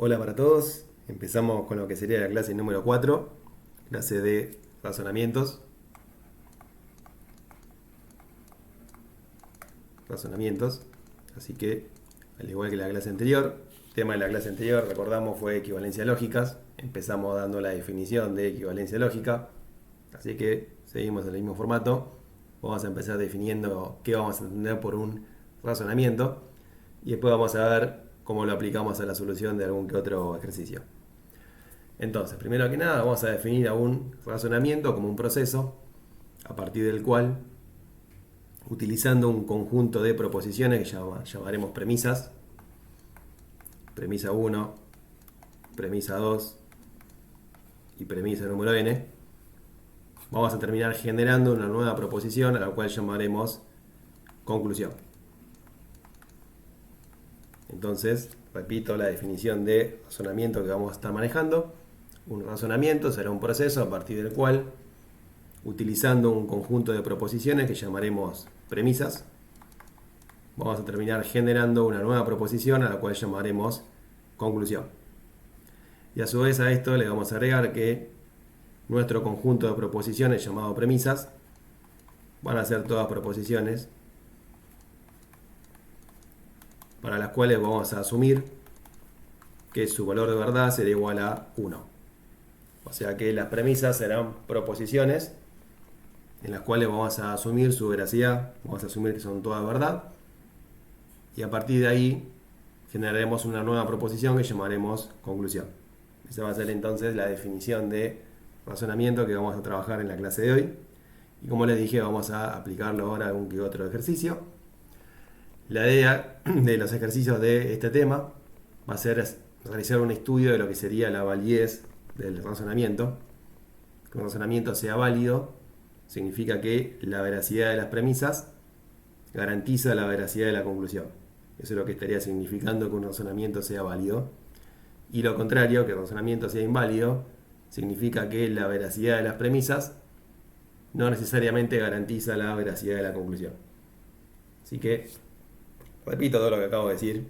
Hola para todos, empezamos con lo que sería la clase número 4, clase de razonamientos, así que al igual que la clase anterior, el tema de la clase anterior, recordamos, fue equivalencias lógicas, empezamos dando la definición de equivalencia lógica, así que seguimos en el mismo formato, vamos a empezar definiendo qué vamos a entender por un razonamiento y después vamos a ver cómo lo aplicamos a la solución de algún que otro ejercicio. Entonces, primero que nada, vamos a definir a un razonamiento como un proceso a partir del cual, utilizando un conjunto de proposiciones que llamaremos premisas, premisa 1, premisa 2 y premisa número n, vamos a terminar generando una nueva proposición a la cual llamaremos conclusión. Entonces, repito la definición de razonamiento que vamos a estar manejando. Un razonamiento será un proceso a partir del cual, utilizando un conjunto de proposiciones que llamaremos premisas, vamos a terminar generando una nueva proposición a la cual llamaremos conclusión. Y a su vez a esto le vamos a agregar que nuestro conjunto de proposiciones llamado premisas van a ser todas proposiciones para las cuales vamos a asumir que su valor de verdad será igual a 1. O sea que las premisas serán proposiciones en las cuales vamos a asumir su veracidad, vamos a asumir que son todas verdad, y a partir de ahí generaremos una nueva proposición que llamaremos conclusión. Esa va a ser entonces la definición de razonamiento que vamos a trabajar en la clase de hoy. Y como les dije, vamos a aplicarlo ahora a algún que otro ejercicio. La idea de los ejercicios de este tema va a ser realizar un estudio de lo que sería la validez del razonamiento. Que un razonamiento sea válido significa que la veracidad de las premisas garantiza la veracidad de la conclusión. Eso es lo que estaría significando que un razonamiento sea válido. Y lo contrario, que el razonamiento sea inválido, significa que la veracidad de las premisas no necesariamente garantiza la veracidad de la conclusión. Así que, repito todo lo que acabo de decir.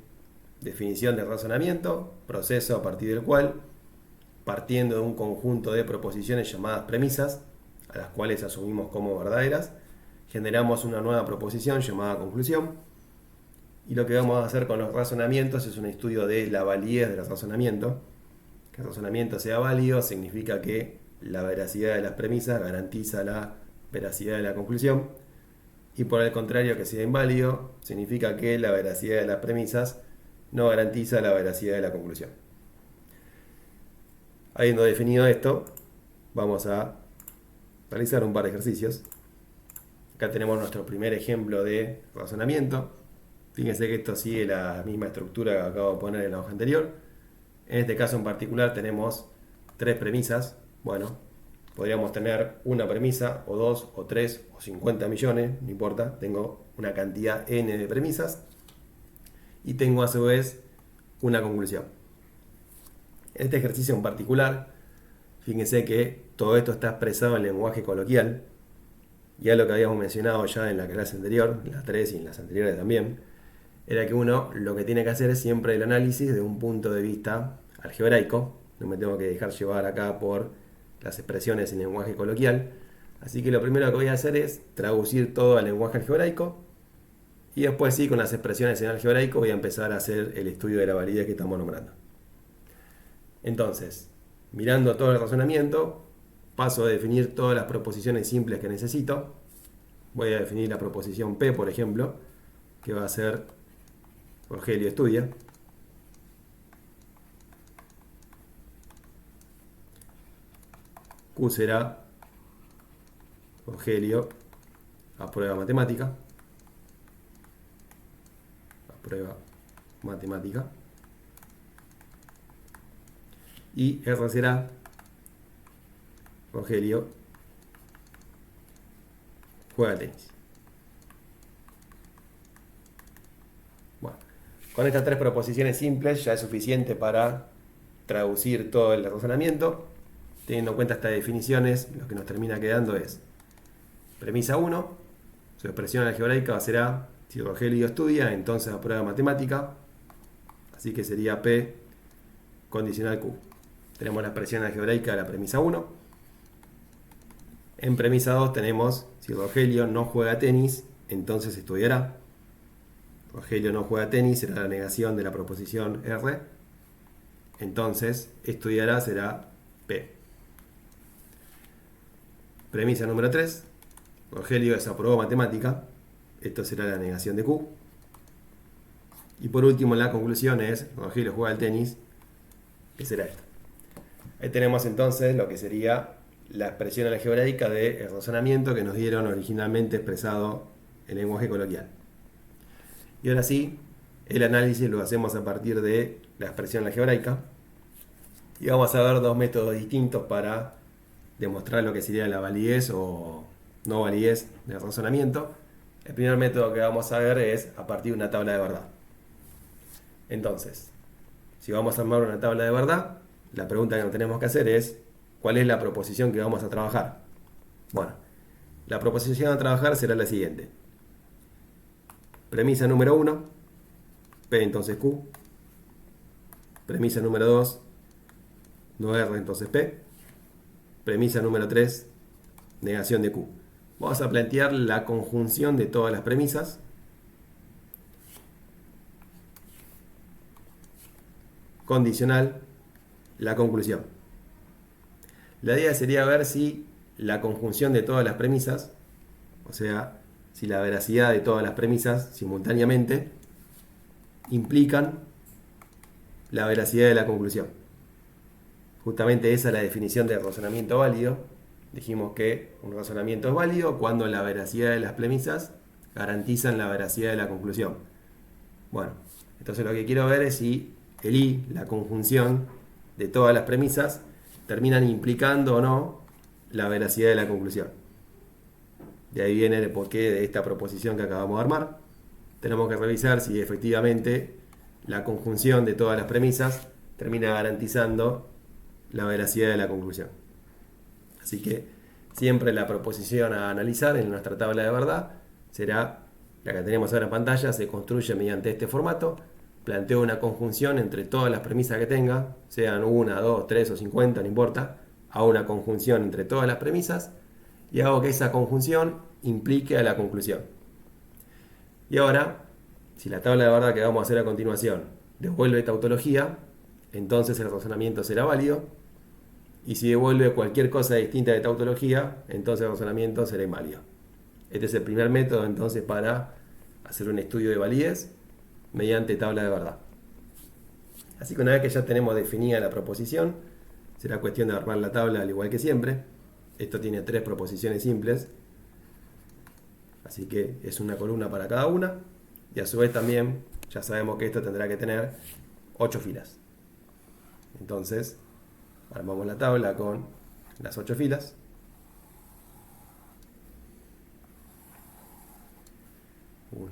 Definición de razonamiento, proceso a partir del cual, partiendo de un conjunto de proposiciones llamadas premisas, a las cuales asumimos como verdaderas, generamos una nueva proposición llamada conclusión. Y lo que vamos a hacer con los razonamientos es un estudio de la validez del razonamiento. Que el razonamiento sea válido significa que la veracidad de las premisas garantiza la veracidad de la conclusión. Y por el contrario, que sea inválido significa que la veracidad de las premisas no garantiza la veracidad de la conclusión. Habiendo definido esto, vamos a realizar un par de ejercicios. Acá tenemos nuestro primer ejemplo de razonamiento. Fíjense que esto sigue la misma estructura que acabo de poner en la hoja anterior. En este caso en particular tenemos 3 premisas. Bueno, podríamos tener una premisa, o 2, o 3, o 50 millones, no importa. Tengo una cantidad n de premisas. Y tengo a su vez una conclusión. En este ejercicio en particular, fíjense que todo esto está expresado en lenguaje coloquial. Ya lo que habíamos mencionado ya en la clase anterior, en las 3 y en las anteriores también, era que uno lo que tiene que hacer es siempre el análisis de un punto de vista algebraico. No me tengo que dejar llevar acá por las expresiones en lenguaje coloquial. Así que lo primero que voy a hacer es traducir todo al lenguaje algebraico. Y después sí, con las expresiones en algebraico voy a empezar a hacer el estudio de la validez que estamos nombrando. Entonces, mirando todo el razonamiento, paso a definir todas las proposiciones simples que necesito. Voy a definir la proposición P, por ejemplo, que va a ser Rogelio estudia. Q será Rogelio aprueba matemática. Aprueba matemática. Y R será Rogelio juega tenis. Bueno, con estas 3 proposiciones simples ya es suficiente para traducir todo el razonamiento. Teniendo en cuenta estas definiciones, lo que nos termina quedando es premisa 1, su expresión algebraica será: si Rogelio estudia, entonces aprueba matemática. Así que sería P condicional Q. Tenemos la expresión algebraica de la premisa 1. En premisa 2 tenemos, si Rogelio no juega tenis, entonces estudiará. Rogelio no juega tenis será la negación de la proposición R. Entonces, estudiará será P. Premisa número 3. Rogelio desaprobó matemática. Esto será la negación de Q. Y por último, la conclusión es, Rogelio juega al tenis, que será esto. Ahí tenemos entonces lo que sería la expresión algebraica del razonamiento que nos dieron originalmente expresado en lenguaje coloquial. Y ahora sí, el análisis lo hacemos a partir de la expresión algebraica. Y vamos a ver dos métodos distintos para demostrar lo que sería la validez o no validez del razonamiento. El primer método que vamos a ver es a partir de una tabla de verdad. Entonces, si vamos a armar una tabla de verdad, la pregunta que nos tenemos que hacer es ¿cuál es la proposición que vamos a trabajar? Bueno, la proposición a trabajar será la siguiente. Premisa número 1, P entonces Q. Premisa número 2, no R entonces P. Premisa número 3, negación de Q. Vamos a plantear la conjunción de todas las premisas. Condicional, la conclusión. La idea sería ver si la conjunción de todas las premisas, o sea, si la veracidad de todas las premisas simultáneamente, implican la veracidad de la conclusión. Justamente esa es la definición de razonamiento válido. Dijimos que un razonamiento es válido cuando la veracidad de las premisas garantizan la veracidad de la conclusión. Bueno, entonces lo que quiero ver es si el I, la conjunción de todas las premisas, terminan implicando o no la veracidad de la conclusión. De ahí viene el porqué de esta proposición que acabamos de armar. Tenemos que revisar si efectivamente la conjunción de todas las premisas termina garantizando la veracidad de la conclusión. Así que siempre la proposición a analizar en nuestra tabla de verdad será la que tenemos ahora en pantalla. Se construye mediante este formato. Planteo una conjunción entre todas las premisas que tenga, sean 1, 2, 3 o 50, no importa. Hago una conjunción entre todas las premisas y hago que esa conjunción implique a la conclusión. Y ahora, si la tabla de verdad que vamos a hacer a continuación devuelve tautología, entonces el razonamiento será válido. Y si devuelve cualquier cosa distinta de tautología, entonces el razonamiento será inválido. Este es el primer método entonces para hacer un estudio de validez mediante tabla de verdad. Así que una vez que ya tenemos definida la proposición, será cuestión de armar la tabla al igual que siempre. Esto tiene 3 proposiciones simples, así que es una columna para cada una. Y a su vez también ya sabemos que esto tendrá que tener 8 filas. Entonces, armamos la tabla con las 8 filas. 1,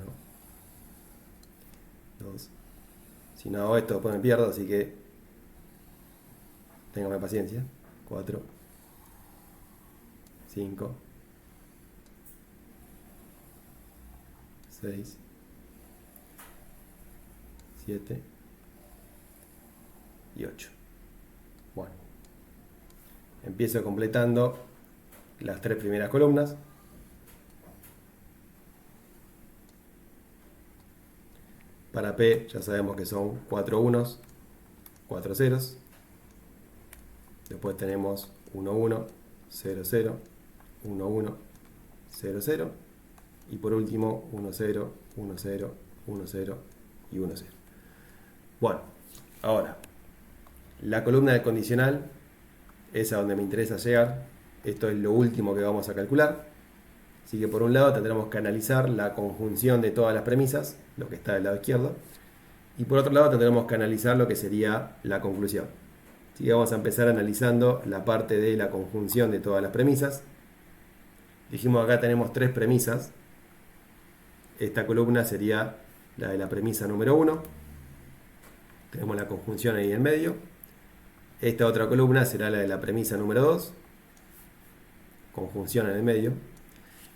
2. Si no hago esto, después me pierdo, así que téngame paciencia. 4, 5, 6, 7 y 8. Bueno, empiezo completando las 3 primeras columnas. Para P ya sabemos que son 4 unos, 4 ceros. Después tenemos 1, 1, 0, 0, 1, 1, 0, 0. Y por último 1, 0, 1, 0, 1, 0 y 1, 0. Bueno, ahora, la columna del condicional es a donde me interesa llegar. Esto es lo último que vamos a calcular. Así que por un lado tendremos que analizar la conjunción de todas las premisas, lo que está del lado izquierdo. Y por otro lado tendremos que analizar lo que sería la conclusión. Así que vamos a empezar analizando la parte de la conjunción de todas las premisas. Dijimos acá tenemos 3 premisas. Esta columna sería la de la premisa número 1. Tenemos la conjunción ahí en medio. Esta otra columna será la de la premisa número 2. Conjunción en el medio.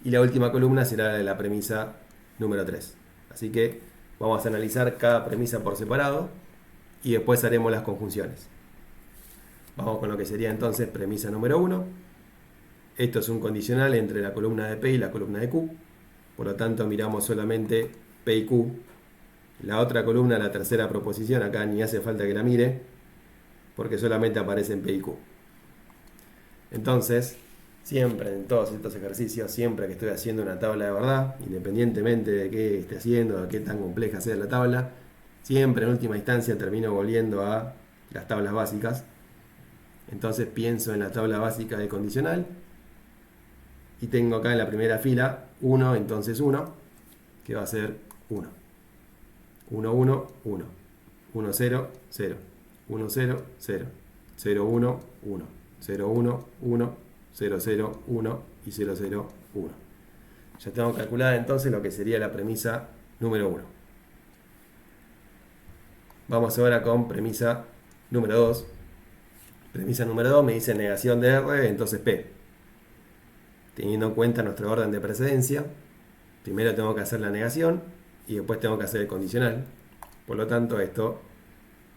Y la última columna será la de la premisa número 3. Así que vamos a analizar cada premisa por separado y después haremos las conjunciones. Vamos con lo que sería entonces premisa número 1. Esto es un condicional entre la columna de P y la columna de Q. Por lo tanto, miramos solamente P y Q. La otra columna, la tercera proposición, acá ni hace falta que la mire, porque solamente aparecen P y Q. Entonces, siempre en todos estos ejercicios, siempre que estoy haciendo una tabla de verdad, independientemente de qué esté haciendo, de qué tan compleja sea la tabla, siempre en última instancia termino volviendo a las tablas básicas. Entonces pienso en la tabla básica del condicional y tengo acá en la primera fila 1, entonces 1, que va a ser 1. 1, 1, 1. 1, 0, 0. 1, 0, 0. 0, 1, 1. 0, 1, 1. 0, 0, 1 y 0, 0, 1. Ya tengo calculada entonces lo que sería la premisa número 1. Vamos ahora con premisa número 2. Premisa número 2 me dice negación de R, entonces P. Teniendo en cuenta nuestro orden de precedencia, primero tengo que hacer la negación y después tengo que hacer el condicional. Por lo tanto, esto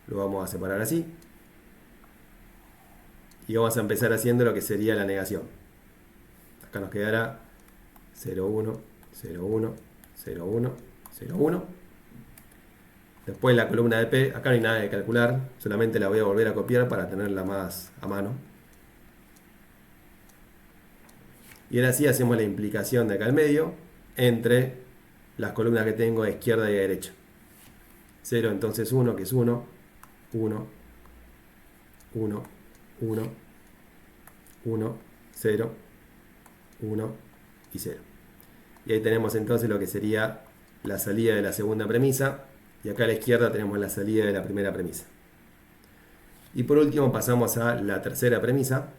lo vamos a separar así. Y vamos a empezar haciendo lo que sería la negación. Acá nos quedará 0, 1, 0, 1, 0, 1, 0, 1. Después la columna de P, acá no hay nada de calcular, solamente la voy a volver a copiar para tenerla más a mano. Y ahora sí hacemos la implicación de acá al medio entre las columnas que tengo de izquierda y de derecha. 0, entonces 1, que es 1, 1, 1, 1, 1, 0, 1 y 0. Y ahí tenemos entonces lo que sería la salida de la segunda premisa. Y acá a la izquierda tenemos la salida de la primera premisa. Y por último pasamos a la tercera premisa,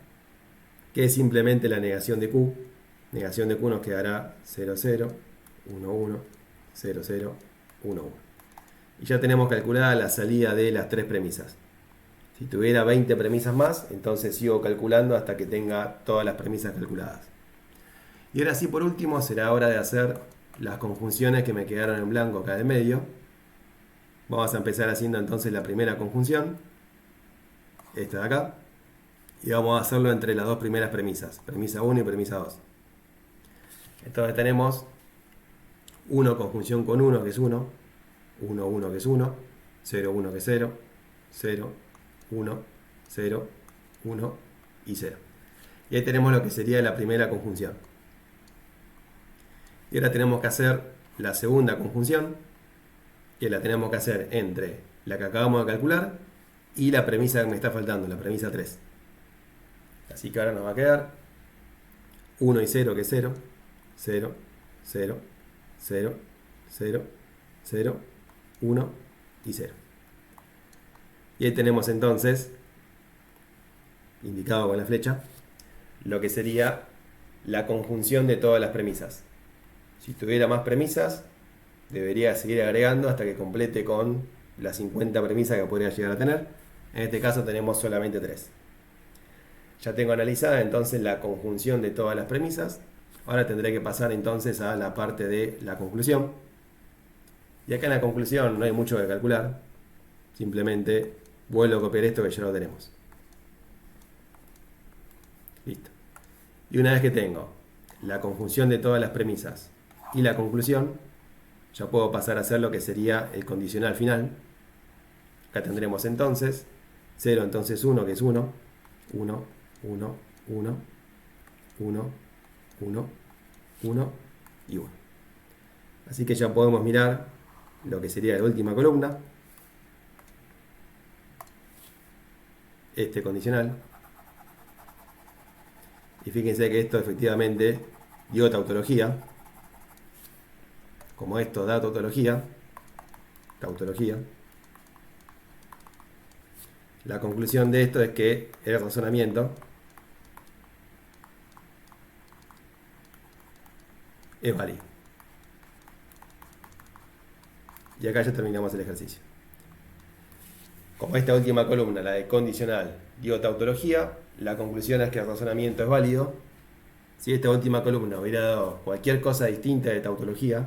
que es simplemente la negación de Q. Negación de Q nos quedará 0, 0, 1, 1, 0, 0, 1, 1. Y ya tenemos calculada la salida de las tres premisas. Si tuviera 20 premisas más, entonces sigo calculando hasta que tenga todas las premisas calculadas. Y ahora sí, por último, será hora de hacer las conjunciones que me quedaron en blanco acá de medio. Vamos a empezar haciendo entonces la primera conjunción, esta de acá, y vamos a hacerlo entre las dos primeras premisas, premisa 1 y premisa 2. Entonces tenemos 1 conjunción con 1, que es 1, 1, 1, que es 1, 0, 1, que es 0, 0, 1, 0, 1 y 0. Y ahí tenemos lo que sería la primera conjunción. Y ahora tenemos que hacer la segunda conjunción, que la tenemos que hacer entre la que acabamos de calcular y la premisa que me está faltando, la premisa 3. Así que ahora nos va a quedar 1 y 0, que es 0, 0, 0, 0, 0, 0, 1 y 0. Y ahí tenemos entonces, indicado con la flecha, lo que sería la conjunción de todas las premisas. Si tuviera más premisas, debería seguir agregando hasta que complete con las 50 premisas que podría llegar a tener. En este caso tenemos solamente 3. Ya tengo analizada entonces la conjunción de todas las premisas. Ahora tendré que pasar entonces a la parte de la conclusión. Y acá en la conclusión no hay mucho que calcular. Simplemente vuelvo a copiar esto que ya lo tenemos. Listo. Y una vez que tengo la conjunción de todas las premisas y la conclusión, ya puedo pasar a hacer lo que sería el condicional final. Acá tendremos entonces 0, entonces 1, que es 1, 1, 1, 1, 1, 1, 1 y 1. Así que ya podemos mirar lo que sería la última columna, este condicional. Y fíjense que esto efectivamente dio tautología. Como esto da tautología, la conclusión de esto es que el razonamiento es válido. Y acá ya terminamos el ejercicio. Como esta última columna, la de condicional, dio tautología, la conclusión es que el razonamiento es válido. Si esta última columna hubiera dado cualquier cosa distinta de tautología,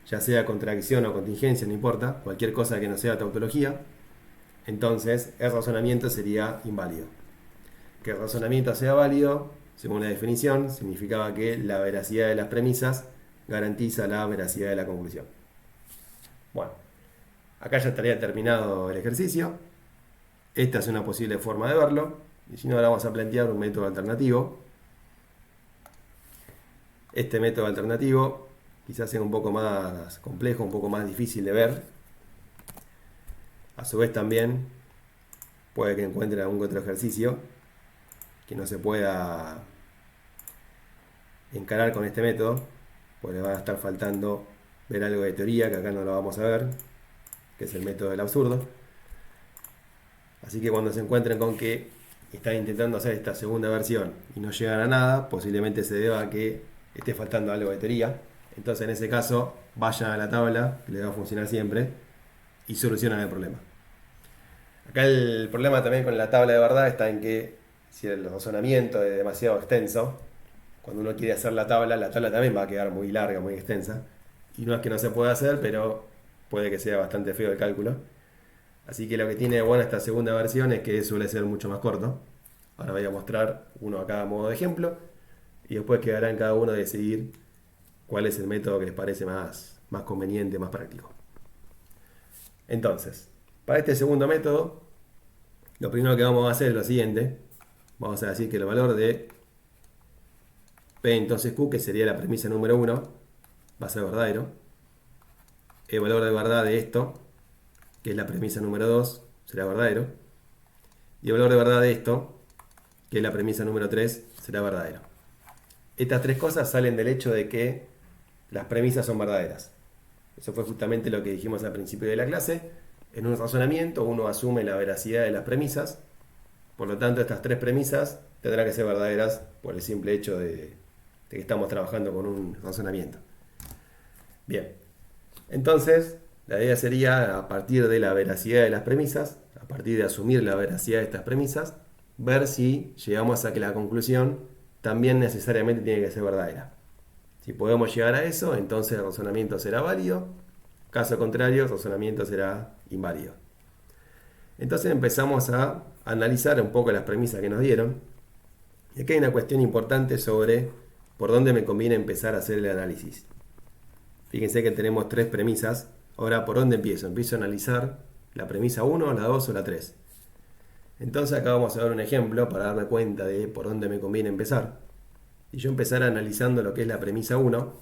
ya sea contradicción o contingencia, no importa, cualquier cosa que no sea tautología, entonces el razonamiento sería inválido. Que el razonamiento sea válido, según la definición, significaba que la veracidad de las premisas garantiza la veracidad de la conclusión. Bueno, acá ya estaría terminado el ejercicio. Esta es una posible forma de verlo. Y si no, ahora vamos a plantear un método alternativo. Este método alternativo quizás sea un poco más complejo, un poco más difícil de ver. A su vez también puede que encuentren algún otro ejercicio que no se pueda encarar con este método, porque le va a estar faltando ver algo de teoría, que acá no lo vamos a ver, que es el método del absurdo. Así que cuando se encuentren con que están intentando hacer esta segunda versión y no llegan a nada, posiblemente se deba a que esté faltando algo de teoría. Entonces en ese caso vayan a la tabla, que les va a funcionar siempre, y solucionan el problema. Acá el problema también con la tabla de verdad está en que si el razonamiento es demasiado extenso, cuando uno quiere hacer la tabla también va a quedar muy larga, muy extensa. Y no es que no se pueda hacer, pero puede que sea bastante feo el cálculo. Así que lo que tiene de bueno esta segunda versión es que suele ser mucho más corto. Ahora voy a mostrar uno a cada modo de ejemplo y después quedará en cada uno decidir cuál es el método que les parece más conveniente, más práctico. Entonces, para este segundo método, lo primero que vamos a hacer es lo siguiente. Vamos a decir que el valor de P entonces Q, que sería la premisa número 1, va a ser verdadero. El valor de verdad de esto, que es la premisa número 2, será verdadero. Y el valor de verdad de esto, que es la premisa número 3, será verdadero. Estas tres cosas salen del hecho de que las premisas son verdaderas. Eso fue justamente lo que dijimos al principio de la clase. En un razonamiento uno asume la veracidad de las premisas. Por lo tanto, estas tres premisas tendrán que ser verdaderas por el simple hecho de que estamos trabajando con un razonamiento. Bien, entonces la idea sería, a partir de la veracidad de las premisas, a partir de asumir la veracidad de estas premisas, ver si llegamos a que la conclusión también necesariamente tiene que ser verdadera. Si podemos llegar a eso, entonces el razonamiento será válido. Caso contrario, el razonamiento será inválido. Entonces empezamos a analizar un poco las premisas que nos dieron. Y aquí hay una cuestión importante sobre por dónde me conviene empezar a hacer el análisis. Fíjense que tenemos tres premisas. Ahora, ¿por dónde empiezo? Empiezo a analizar la premisa 1, la 2 o la 3. Entonces acá vamos a ver un ejemplo para darme cuenta de por dónde me conviene empezar. Y yo empezar analizando lo que es la premisa 1.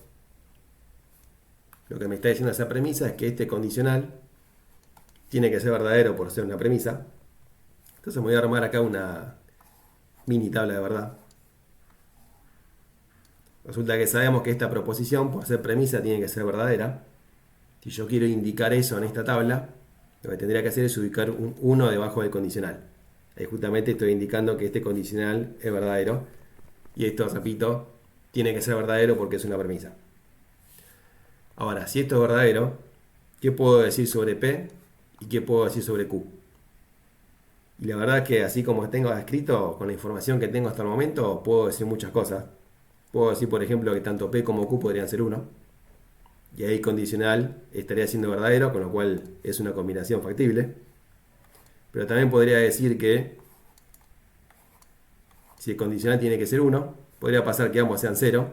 Lo que me está diciendo esa premisa es que este condicional tiene que ser verdadero por ser una premisa. Entonces me voy a armar acá una mini tabla de verdad. Resulta que sabemos que esta proposición, por ser premisa, tiene que ser verdadera. Si yo quiero indicar eso en esta tabla, lo que tendría que hacer es ubicar un 1 debajo del condicional. Ahí justamente estoy indicando que este condicional es verdadero. Y esto, repito, tiene que ser verdadero porque es una premisa. Ahora, si esto es verdadero, ¿qué puedo decir sobre P y qué puedo decir sobre Q? Y la verdad es que así como tengo escrito, con la información que tengo hasta el momento, puedo decir muchas cosas. Puedo decir, por ejemplo, que tanto P como Q podrían ser 1. Y ahí condicional estaría siendo verdadero, con lo cual es una combinación factible. Pero también podría decir que si el condicional tiene que ser 1, podría pasar que ambos sean 0.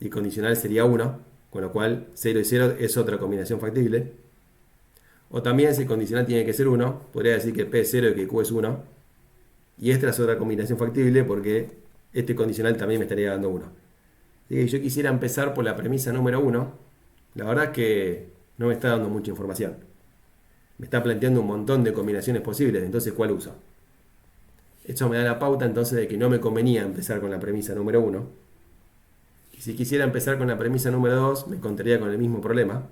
Y el condicional sería 1, con lo cual 0 y 0 es otra combinación factible. O también si el condicional tiene que ser 1, podría decir que P es 0 y que Q es 1. Y esta es otra combinación factible porque este condicional también me estaría dando 1. Así que yo quisiera empezar por la premisa número 1. La verdad es que no me está dando mucha información. Me está planteando un montón de combinaciones posibles, entonces ¿cuál uso? Esto me da la pauta entonces de que no me convenía empezar con la premisa número 1. Y si quisiera empezar con la premisa número 2, me encontraría con el mismo problema.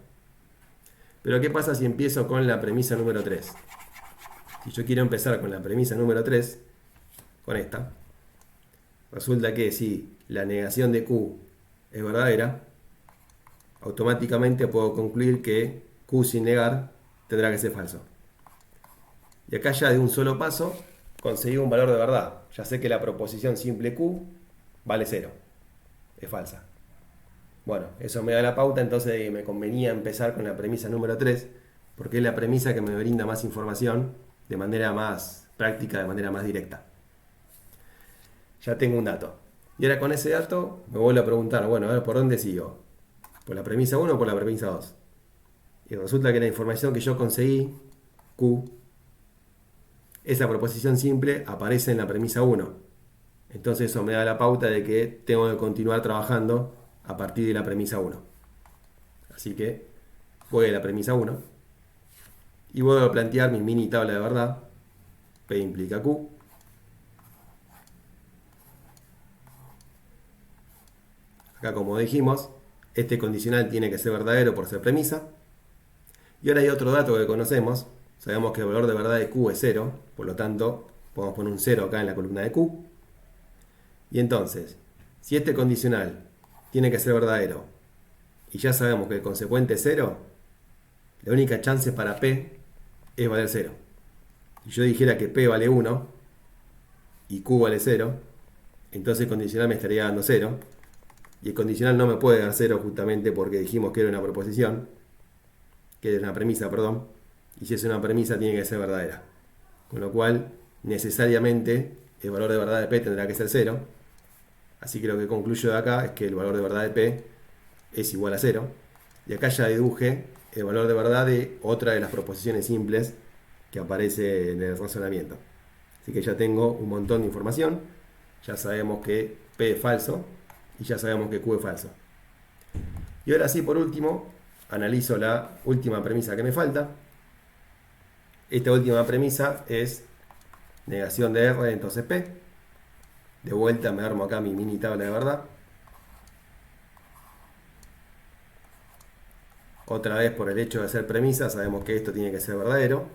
Pero ¿qué pasa si empiezo con la premisa número 3? Si yo quiero empezar con la premisa número 3, con esta, resulta que si la negación de Q es verdadera, automáticamente puedo concluir que Q sin negar tendrá que ser falso. Y acá ya de un solo paso conseguí un valor de verdad. Ya sé que la proposición simple Q vale 0. Es falsa. Bueno, eso me da la pauta entonces de que me convenía empezar con la premisa número 3, porque es la premisa que me brinda más información de manera más práctica, de manera más directa. Ya tengo un dato. Y ahora con ese dato me vuelvo a preguntar, bueno, a ver, ¿por dónde sigo? ¿Por la premisa 1 o por la premisa 2? Y resulta que la información que yo conseguí, Q, esa proposición simple aparece en la premisa 1. Entonces eso me da la pauta de que tengo que continuar trabajando a partir de la premisa 1. Así que voy a la premisa 1 y voy a plantear mi mini tabla de verdad. P implica Q. Acá, como dijimos, este condicional tiene que ser verdadero por ser premisa. Y ahora hay otro dato que conocemos. Sabemos que el valor de verdad de Q es 0, por lo tanto podemos poner un 0 acá en la columna de Q. Y entonces, si este condicional tiene que ser verdadero y ya sabemos que el consecuente es 0, la única chance para P es valer 0. Si yo dijera que P vale 1 y Q vale 0, entonces el condicional me estaría dando 0. Y el condicional no me puede dar 0 justamente porque dijimos que era una proposición, que era una premisa, perdón. Y si es una premisa tiene que ser verdadera. Con lo cual, necesariamente, el valor de verdad de P tendrá que ser 0. Así que lo que concluyo de acá es que el valor de verdad de P es igual a 0. Y acá ya deduje el valor de verdad de otra de las proposiciones simples que aparece en el razonamiento. Así que ya tengo un montón de información. Ya sabemos que P es falso y ya sabemos que Q es falso. Y ahora sí, por último, analizo la última premisa que me falta. Esta última premisa es negación de R, entonces P. De vuelta me armo acá mi mini tabla de verdad. Otra vez, por el hecho de ser premisa, sabemos que esto tiene que ser verdadero.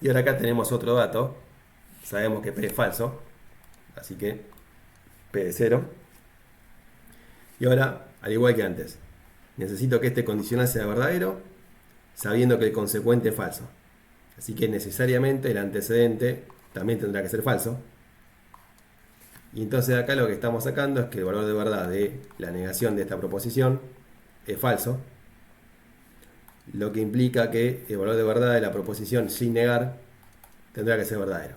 Y ahora acá tenemos otro dato. Sabemos que P es falso. Así que P es 0. Y ahora, al igual que antes, necesito que este condicional sea verdadero, sabiendo que el consecuente es falso. Así que necesariamente el antecedente también tendrá que ser falso. Y entonces acá lo que estamos sacando es que el valor de verdad de la negación de esta proposición es falso. Lo que implica que el valor de verdad de la proposición sin negar tendrá que ser verdadero.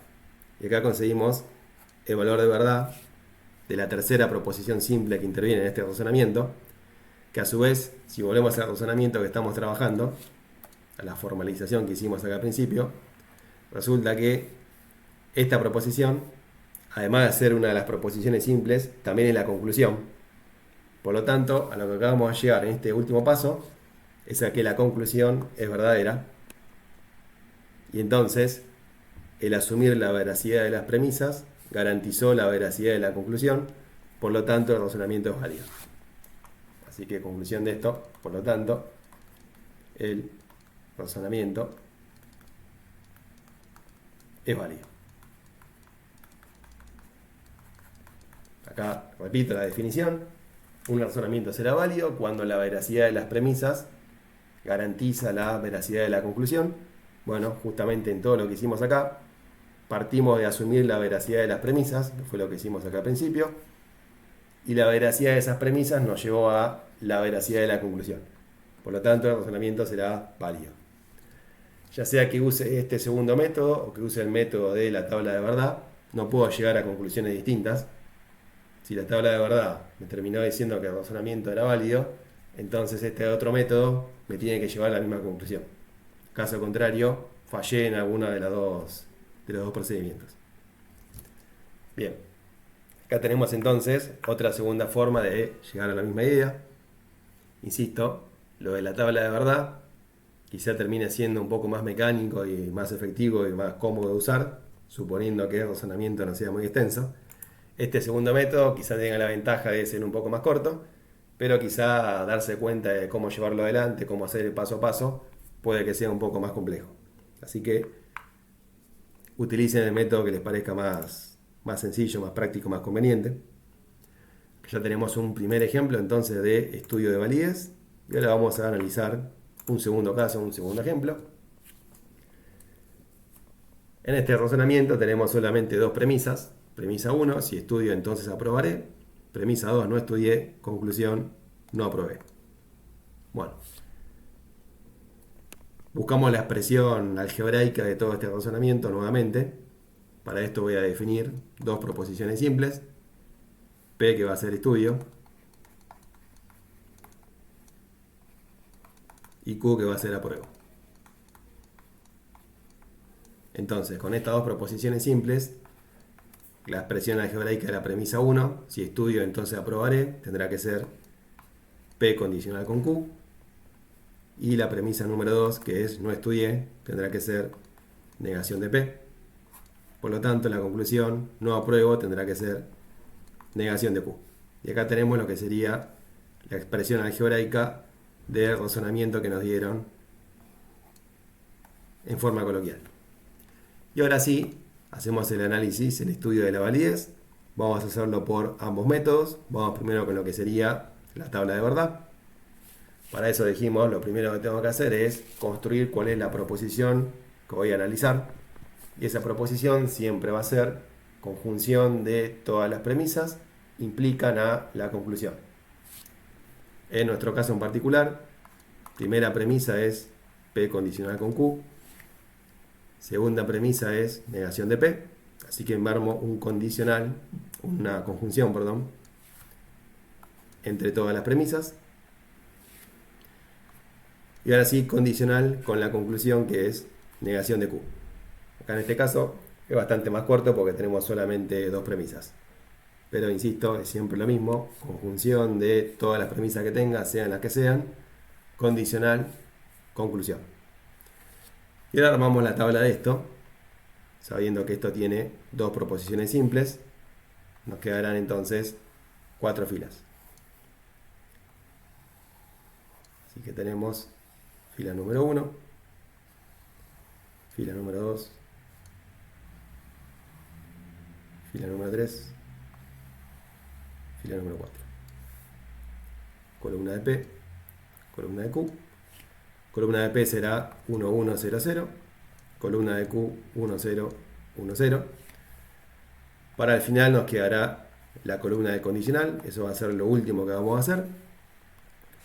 Y acá conseguimos el valor de verdad de la tercera proposición simple que interviene en este razonamiento, que a su vez, si volvemos al razonamiento que estamos trabajando, a la formalización que hicimos acá al principio, resulta que esta proposición, además de ser una de las proposiciones simples, también es la conclusión. Por lo tanto, a lo que acabamos de llegar en este último paso es a que la conclusión es verdadera. Y entonces, el asumir la veracidad de las premisas garantizó la veracidad de la conclusión, por lo tanto el razonamiento es válido. Así que conclusión de esto, por lo tanto, el razonamiento es válido. Acá repito la definición. Un razonamiento será válido cuando la veracidad de las premisas garantiza la veracidad de la conclusión. Bueno, justamente en todo lo que hicimos acá, partimos de asumir la veracidad de las premisas, que fue lo que hicimos acá al principio, y la veracidad de esas premisas nos llevó a la veracidad de la conclusión. Por lo tanto, el razonamiento será válido. Ya sea que use este segundo método o que use el método de la tabla de verdad, no puedo llegar a conclusiones distintas. Si la tabla de verdad me terminó diciendo que el razonamiento era válido, entonces este otro método me tiene que llevar a la misma conclusión. Caso contrario, fallé en alguno de los dos procedimientos. Bien, acá tenemos entonces otra segunda forma de llegar a la misma idea. Insisto, lo de la tabla de verdad quizá termine siendo un poco más mecánico y más efectivo y más cómodo de usar, suponiendo que el razonamiento no sea muy extenso. Este segundo método quizá tenga la ventaja de ser un poco más corto, pero quizá darse cuenta de cómo llevarlo adelante, cómo hacer el paso a paso, puede que sea un poco más complejo. Así que utilicen el método que les parezca más sencillo, más práctico, más conveniente. Ya tenemos un primer ejemplo entonces de estudio de validez y ahora vamos a analizar un segundo caso, un segundo ejemplo. En este razonamiento tenemos solamente dos premisas. Premisa 1, si estudio entonces aprobaré. Premisa 2, no estudié. Conclusión, no aprobé. Bueno. Buscamos la expresión algebraica de todo este razonamiento nuevamente. Para esto voy a definir dos proposiciones simples. P, que va a ser estudio, y Q, que va a ser apruebo. Entonces, con estas dos proposiciones simples, la expresión algebraica de la premisa 1, si estudio entonces aprobaré, tendrá que ser P condicional con Q. Y la premisa número 2, que es no estudié, tendrá que ser negación de P. Por lo tanto, la conclusión no apruebo tendrá que ser negación de Q. Y acá tenemos lo que sería la expresión algebraica del razonamiento que nos dieron en forma coloquial. Y ahora sí, hacemos el análisis, el estudio de la validez. Vamos a hacerlo por ambos métodos. Vamos primero con lo que sería la tabla de verdad. Para eso dijimos, lo primero que tengo que hacer es construir cuál es la proposición que voy a analizar. Y esa proposición siempre va a ser conjunción de todas las premisas, implican a la conclusión. En nuestro caso en particular, primera premisa es P condicional con Q. Segunda premisa es negación de P. Así que armo un condicional, una conjunción, perdón, entre todas las premisas. Y ahora sí, condicional con la conclusión que es negación de Q. Acá en este caso es bastante más corto porque tenemos solamente dos premisas. Pero insisto, es siempre lo mismo. Conjunción de todas las premisas que tenga, sean las que sean. Condicional, conclusión. Y ahora armamos la tabla de esto. Sabiendo que esto tiene dos proposiciones simples, nos quedarán entonces 4 filas. Así que tenemos fila número 1, fila número 2, fila número 3, fila número 4. Columna de P, columna de Q. Columna de P será 1, 1, 0, 0. Columna de Q 1, 0, 1, 0. Para el final nos quedará la columna de condicional. Eso va a ser lo último que vamos a hacer.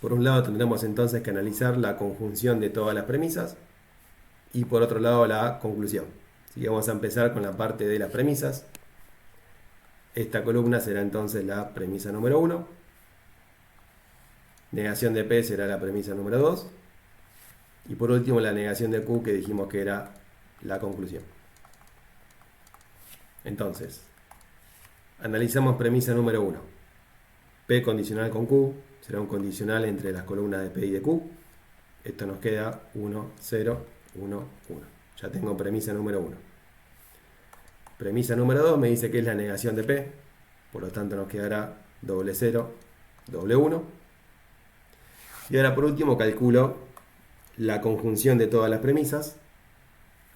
Por un lado tendremos entonces que analizar la conjunción de todas las premisas y por otro lado la conclusión. Así que vamos a empezar con la parte de las premisas. Esta columna será entonces la premisa número 1. Negación de P será la premisa número 2. Y por último la negación de Q, que dijimos que era la conclusión. Entonces, analizamos premisa número 1. P condicional con Q será un condicional entre las columnas de P y de Q. Esto nos queda 1, 0, 1, 1. Ya tengo premisa número 1. Premisa número 2 me dice que es la negación de P. Por lo tanto nos quedará doble 0, doble 1. Y ahora por último calculo la conjunción de todas las premisas.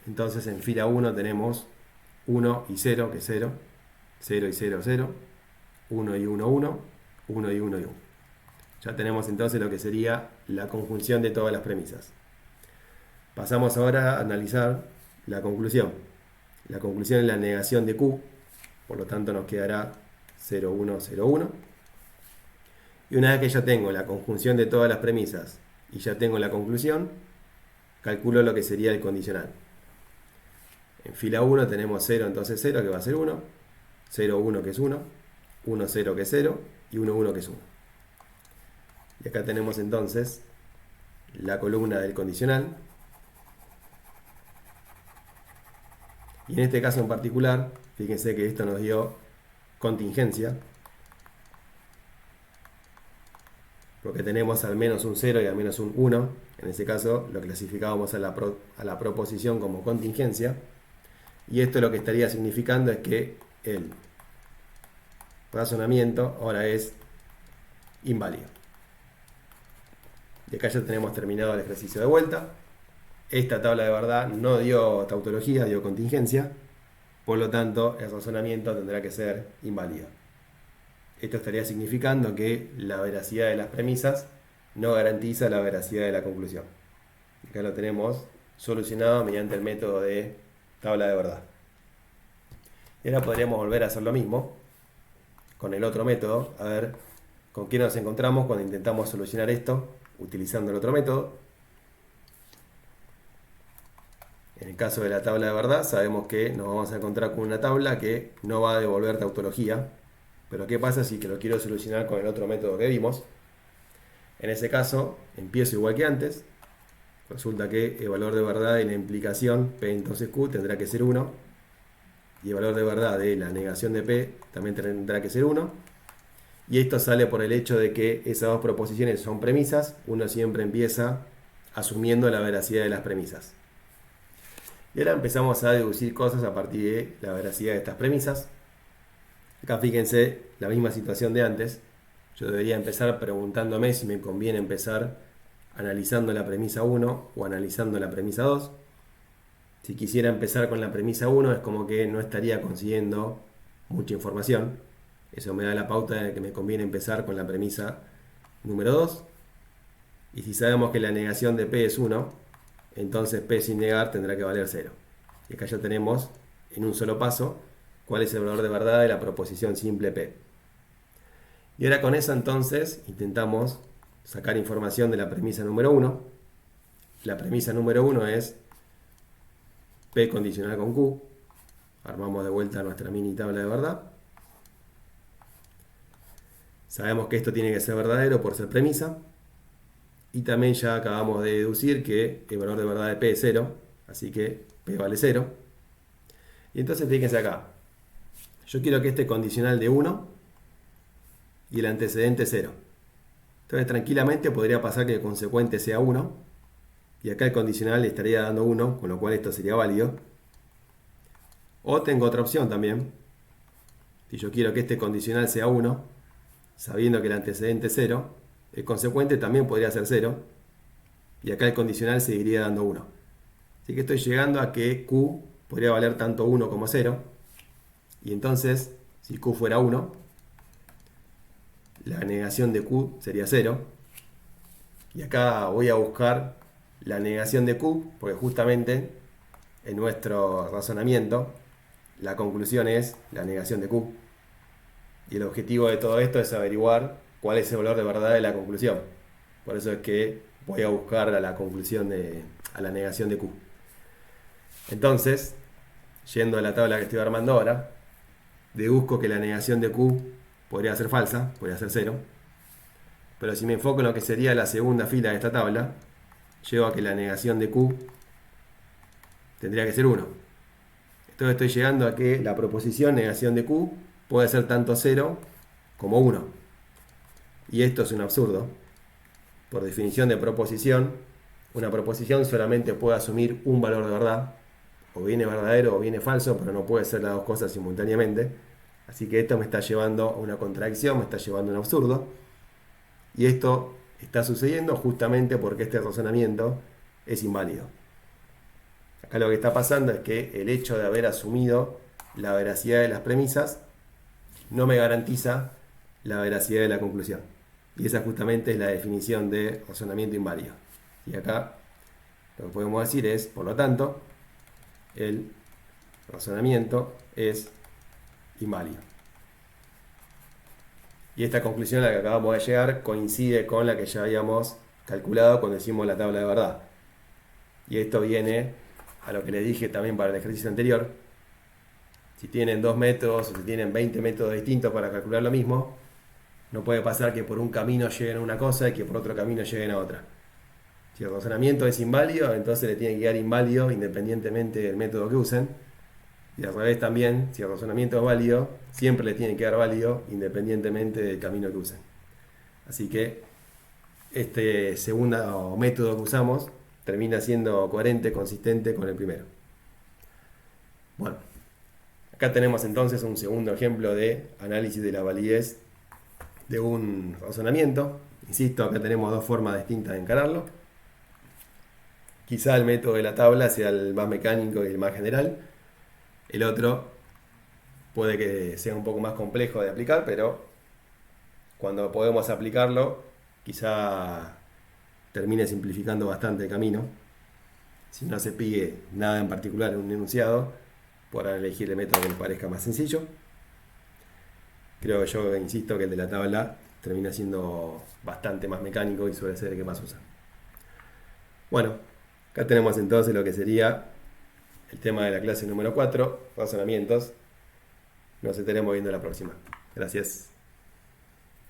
Entonces en fila 1 tenemos 1 y 0, que es 0, 0 y 0, 0, 1 y 1, 1, 1 y 1 y 1. Ya tenemos entonces lo que sería la conjunción de todas las premisas. Pasamos ahora a analizar la conclusión. La conclusión es la negación de Q, por lo tanto nos quedará 0, 1, 0, 1. Y una vez que ya tengo la conjunción de todas las premisas y ya tengo la conclusión, calculo lo que sería el condicional. En fila 1 tenemos 0, entonces 0, que va a ser 1, 0, 1, que es 1, 1, 0, que es 0, y 1, 1, que es 1. Y acá tenemos entonces la columna del condicional. Y en este caso en particular, fíjense que esto nos dio contingencia, porque tenemos al menos un 0 y al menos un 1. En ese caso lo clasificábamos a la proposición como contingencia. Y esto lo que estaría significando es que el razonamiento ahora es inválido. Y acá ya tenemos terminado el ejercicio de vuelta. Esta tabla de verdad no dio tautología, dio contingencia. Por lo tanto, el razonamiento tendrá que ser inválido. Esto estaría significando que la veracidad de las premisas no garantiza la veracidad de la conclusión. Acá lo tenemos solucionado mediante el método de tabla de verdad. Y ahora podríamos volver a hacer lo mismo con el otro método, a ver con qué nos encontramos cuando intentamos solucionar esto utilizando el otro método. En el caso de la tabla de verdad, sabemos que nos vamos a encontrar con una tabla que no va a devolver tautología. Pero ¿qué pasa si que lo quiero solucionar con el otro método que vimos? En ese caso, empiezo igual que antes. Resulta que el valor de verdad de la implicación P entonces Q tendrá que ser 1. Y el valor de verdad de la negación de P también tendrá que ser 1. Y esto sale por el hecho de que esas dos proposiciones son premisas. Uno siempre empieza asumiendo la veracidad de las premisas. Y ahora empezamos a deducir cosas a partir de la veracidad de estas premisas. Acá fíjense la misma situación de antes. Yo debería empezar preguntándome si me conviene empezar analizando la premisa 1 o analizando la premisa 2. Si quisiera empezar con la premisa 1 es como que no estaría consiguiendo mucha información. Eso me da la pauta de que me conviene empezar con la premisa número 2. Y si sabemos que la negación de P es 1, entonces P sin negar tendrá que valer 0. Y acá ya tenemos en un solo paso cuál es el valor de verdad de la proposición simple P. Y ahora con eso entonces intentamos sacar información de la premisa número 1. La premisa número 1 es P condicional con Q. Armamos de vuelta nuestra mini tabla de verdad. Sabemos que esto tiene que ser verdadero por ser premisa. Y también ya acabamos de deducir que el valor de verdad de P es 0. Así que P vale 0. Y entonces fíjense acá. Yo quiero que este condicional de 1 y el antecedente 0. Entonces tranquilamente podría pasar que el consecuente sea 1. Y acá el condicional le estaría dando 1, con lo cual esto sería válido. O tengo otra opción también. Si yo quiero que este condicional sea 1, sabiendo que el antecedente es 0, el consecuente también podría ser 0. Y acá el condicional seguiría dando 1. Así que estoy llegando a que Q podría valer tanto 1 como 0. Y entonces, si Q fuera 1, la negación de Q sería 0. Y acá voy a buscar la negación de Q, porque justamente en nuestro razonamiento la conclusión es la negación de Q. Y el objetivo de todo esto es averiguar cuál es el valor de verdad de la conclusión. Por eso es que voy a buscar a la conclusión a la negación de Q. Entonces, yendo a la tabla que estoy armando ahora, deduzco que la negación de Q podría ser falsa, podría ser 0. Pero si me enfoco en lo que sería la segunda fila de esta tabla, llego a que la negación de Q tendría que ser 1. Entonces estoy llegando a que la proposición negación de Q puede ser tanto 0 como 1. Y esto es un absurdo. Por definición de proposición, una proposición solamente puede asumir un valor de verdad. O viene verdadero o viene falso, pero no puede ser las dos cosas simultáneamente. Así que esto me está llevando a una contradicción, me está llevando a un absurdo. Y esto está sucediendo justamente porque este razonamiento es inválido. Acá lo que está pasando es que el hecho de haber asumido la veracidad de las premisas no me garantiza la veracidad de la conclusión. Y esa justamente es la definición de razonamiento inválido. Y acá lo que podemos decir es, por lo tanto, el razonamiento es inválido. Y esta conclusión a la que acabamos de llegar coincide con la que ya habíamos calculado cuando hicimos la tabla de verdad. Y esto viene a lo que les dije también para el ejercicio anterior. Si tienen 2 métodos o si tienen 20 métodos distintos para calcular lo mismo, no puede pasar que por un camino lleguen a una cosa y que por otro camino lleguen a otra. Si el razonamiento es inválido, entonces le tiene que dar inválido independientemente del método que usen. Y al revés también, si el razonamiento es válido, siempre le tiene que dar válido independientemente del camino que usen. Así que este segundo método que usamos termina siendo coherente, consistente con el primero. Bueno, acá tenemos entonces un segundo ejemplo de análisis de la validez de un razonamiento. Insisto, acá tenemos dos formas distintas de encararlo. Quizá el método de la tabla sea el más mecánico y el más general. El otro puede que sea un poco más complejo de aplicar, pero cuando podemos aplicarlo, quizá termine simplificando bastante el camino. Si no se pide nada en particular en un enunciado, podrán elegir el método que les parezca más sencillo. Creo que yo insisto que el de la tabla termina siendo bastante más mecánico y suele ser el que más usa. Bueno, acá tenemos entonces lo que sería el tema de la clase número 4, razonamientos. Nos estaremos viendo la próxima. Gracias.